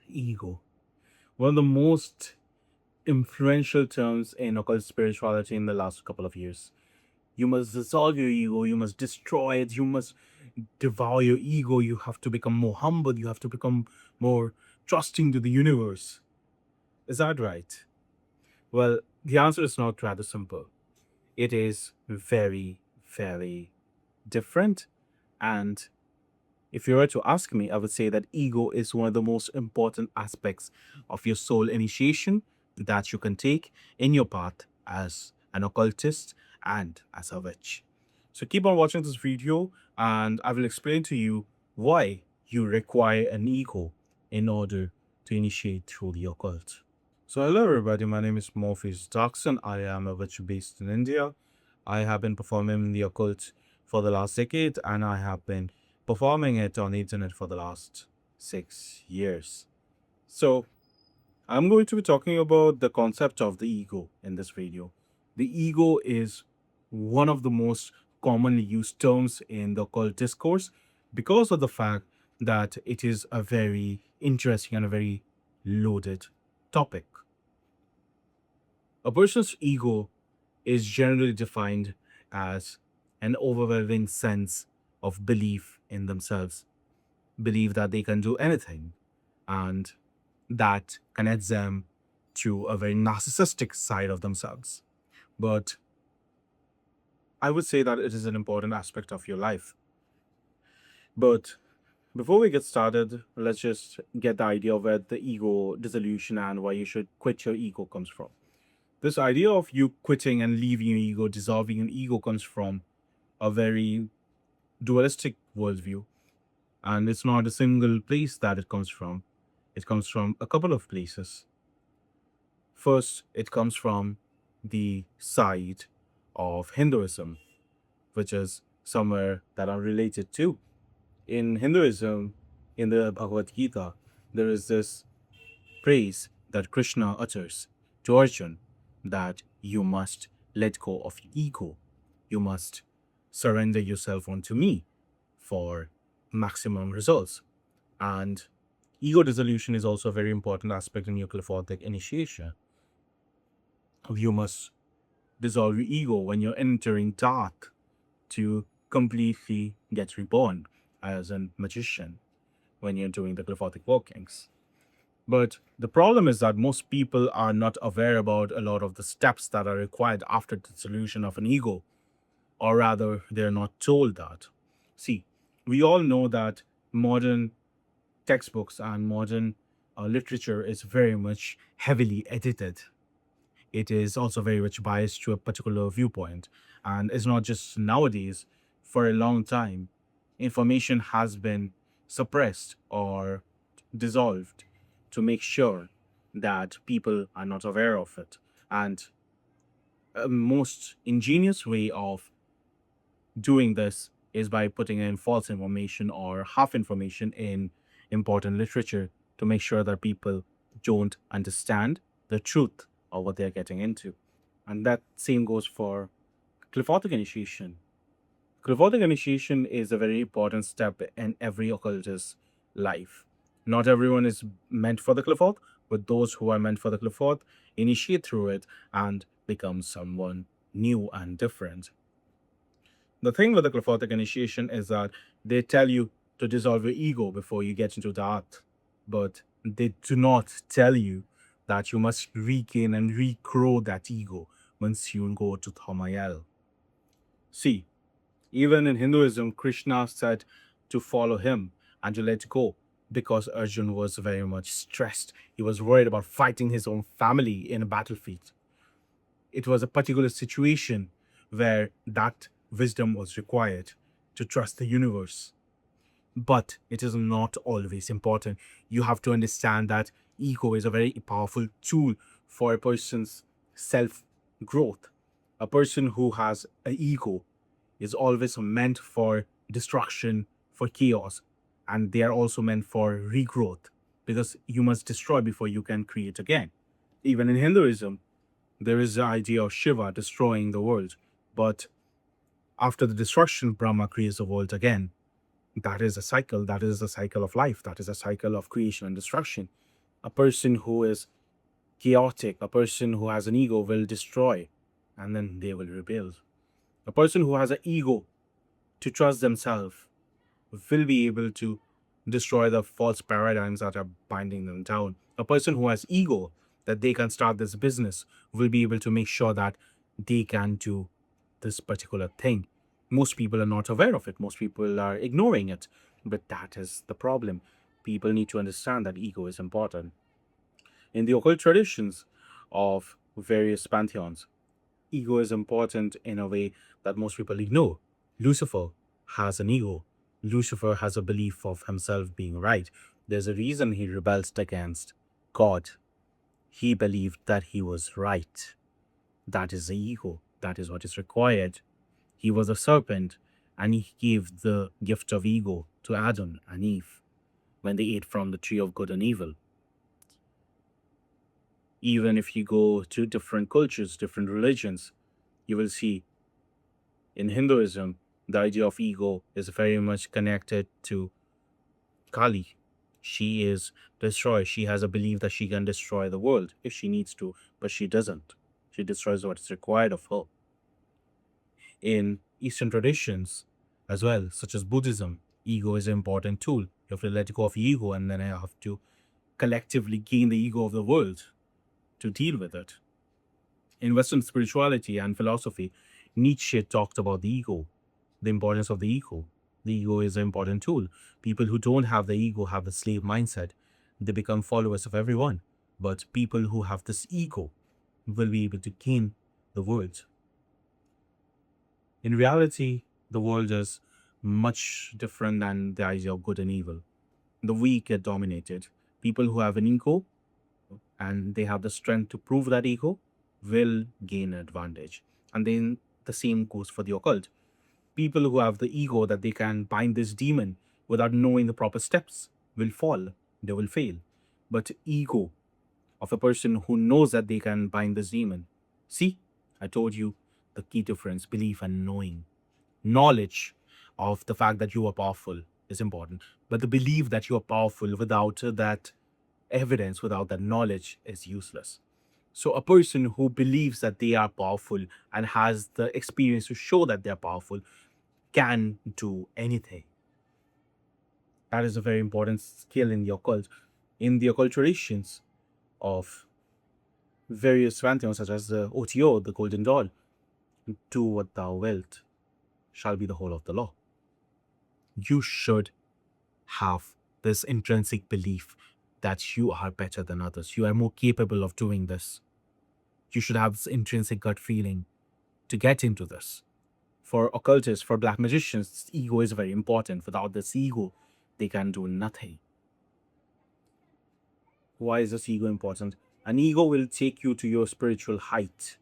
Ego. One of the most influential terms in occult spirituality in the last couple of years. You must dissolve your ego, you must destroy it, you must devour your ego, you have to become more humble, you have to become more trusting to the universe. Is that right? Well, the answer is not rather simple. It is very, very different. And if you were to ask me, I would say that ego is one of the most important aspects of your soul initiation that you can take in your path as an occultist and as a witch. So keep on watching this video and I will explain to you why you require an ego in order to initiate through the occult. So hello everybody, my name is Morpheus Darkson. I am a witch based in India. I have been performing in the occult for the last decade and I have been performing it on the internet for the last 6 years. So I'm going to be talking about the concept of the ego in this video. The ego is one of the most commonly used terms in the occult discourse because of the fact that it is a very interesting and a very loaded topic. A person's ego is generally defined as an overwhelming sense of belief in themselves, believe that they can do anything, and that connects them to a very narcissistic side of themselves. But I would say that it is an important aspect of your life. But before we get started, let's just get the idea of where the ego dissolution and why you should quit your ego comes from. This idea of you quitting and leaving your ego, dissolving your ego, comes from a very dualistic worldview. And it's not a single place that it comes from a couple of places. First, it comes from the side of Hinduism, which is somewhere that I'm related to. In Hinduism, in the Bhagavad Gita, there is this praise that Krishna utters to Arjun that you must let go of your ego. You must surrender yourself unto me for maximum results. And ego dissolution is also a very important aspect in your Qliphothic initiation. You must dissolve your ego when you're entering dark to completely get reborn as a magician when you're doing the Qliphothic workings. But the problem is that most people are not aware about a lot of the steps that are required after the dissolution of an ego, or rather, they're not told that. See, we all know that modern textbooks and modern literature is very much heavily edited. It is also very much biased to a particular viewpoint. And it's not just nowadays, for a long time, information has been suppressed or dissolved to make sure that people are not aware of it. And a most ingenious way of doing this is by putting in false information or half information in important literature to make sure that people don't understand the truth of what they're getting into. And that same goes for Qliphothic initiation. Qliphothic initiation is a very important step in every occultist's life. Not everyone is meant for the Qliphoth, but those who are meant for the Qliphoth initiate through it and become someone new and different. The thing with the Qliphothic initiation is that they tell you to dissolve your ego before you get into the art, but they do not tell you that you must regain and regrow that ego once you go to Thamayel. See, even in Hinduism, Krishna said to follow him and to let go because Arjun was very much stressed. He was worried about fighting his own family in a battlefield. It was a particular situation where that wisdom was required to trust the universe. But it is not always important. You have to understand that ego is a very powerful tool for a person's self growth. A person who has an ego is always meant for destruction, for chaos, and they are also meant for regrowth because you must destroy before you can create again. Even in Hinduism, there is the idea of Shiva destroying the world, but after the destruction, Brahma creates the world again. That is a cycle. That is a cycle of life. That is a cycle of creation and destruction. A person who is chaotic, a person who has an ego will destroy and then they will rebuild. A person who has an ego to trust themselves will be able to destroy the false paradigms that are binding them down. A person who has ego that they can start this business will be able to make sure that they can do this particular thing. Most people are not aware of it, most people are ignoring it, but that is the problem. People need to understand that ego is important. In the occult traditions of various pantheons, ego is important in a way that most people ignore. Lucifer has an ego. Lucifer has a belief of himself being right. There's a reason he rebelled against God. He believed that he was right. That is the ego. That is what is required. He was a serpent and he gave the gift of ego to Adam and Eve when they ate from the tree of good and evil. Even if you go to different cultures, different religions, you will see in Hinduism, the idea of ego is very much connected to Kali. She is destroyed. She has a belief that she can destroy the world if she needs to, but she doesn't. She destroys what is required of her. In Eastern traditions as well, such as Buddhism, ego is an important tool. You have to let go of ego and then I have to collectively gain the ego of the world to deal with it. In Western spirituality and philosophy, Nietzsche talked about the ego, the importance of the ego. The ego is an important tool. People who don't have the ego have the slave mindset. They become followers of everyone. But people who have this ego will be able to gain the world. In reality, the world is much different than the idea of good and evil. The weak get dominated. People who have an ego and they have the strength to prove that ego will gain an advantage. And then the same goes for the occult. People who have the ego that they can bind this demon without knowing the proper steps will fall, they will fail. But ego of a person who knows that they can bind this demon, see, I told you the key difference: belief and knowing. Knowledge of the fact that you are powerful is important, but the belief that you are powerful without that evidence, without that knowledge, is useless. So, a person who believes that they are powerful and has the experience to show that they are powerful can do anything. That is a very important skill in the occult. In the occult traditions of various pantheons, such as the OTO, the Golden Dawn, do what thou wilt shall be the whole of the law. You should have this intrinsic belief that you are better than others. You are more capable of doing this. You should have this intrinsic gut feeling to get into this. For occultists, for black magicians, ego is very important. Without this ego, they can do nothing. Why is this ego important? An ego will take you to your spiritual height.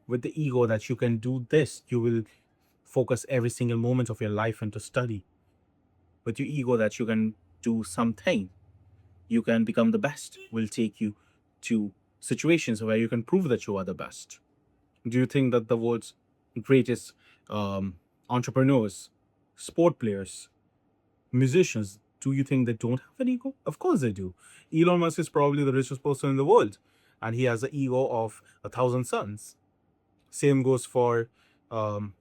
With the ego that you can do this, you will focus every single moment of your life into study. With your ego that you can do something, you can become the best, will take you to situations where you can prove that you are the best. Do you think that the world's greatest um, entrepreneurs, sport players, musicians, do you think they don't have an ego? Of course they do. Elon Musk is probably the richest person in the world, and he has the ego of 1,000 suns. Same goes for, um,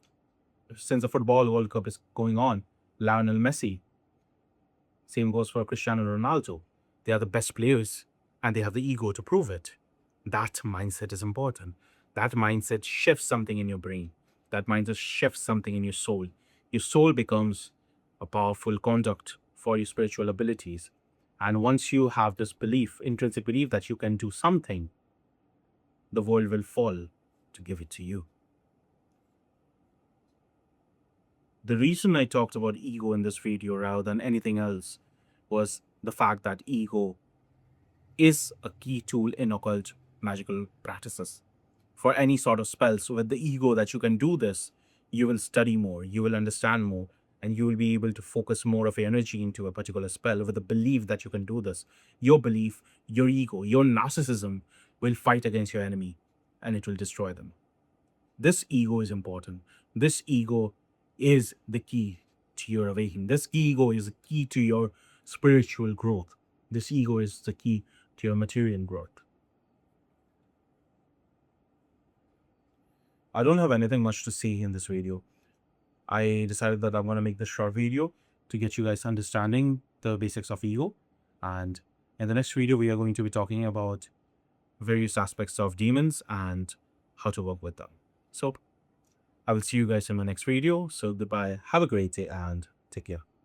since the football World Cup is going on, Lionel Messi. Same goes for Cristiano Ronaldo. They are the best players, and they have the ego to prove it. That mindset is important. That mindset shifts something in your brain. That mindset shifts something in your soul. Your soul becomes a powerful conduct for your spiritual abilities. And once you have this belief, intrinsic belief that you can do something, the world will fall to give it to you. The reason I talked about ego in this video rather than anything else was the fact that ego is a key tool in occult magical practices. For any sort of spells, with the ego that you can do this, you will study more, you will understand more, and you will be able to focus more of your energy into a particular spell with the belief that you can do this. Your belief, your ego, your narcissism will fight against your enemy and it will destroy them. This ego is important. This ego is the key. to your awakening. This ego is the key to your spiritual growth. This ego is the key to your material growth. I don't have anything much to say in this video. I decided that I'm going to make this short video to get you guys understanding the basics of ego. And in the next video, we are going to be talking about various aspects of demons and how to work with them. So I will see you guys in my next video. So goodbye, have a great day, and take care.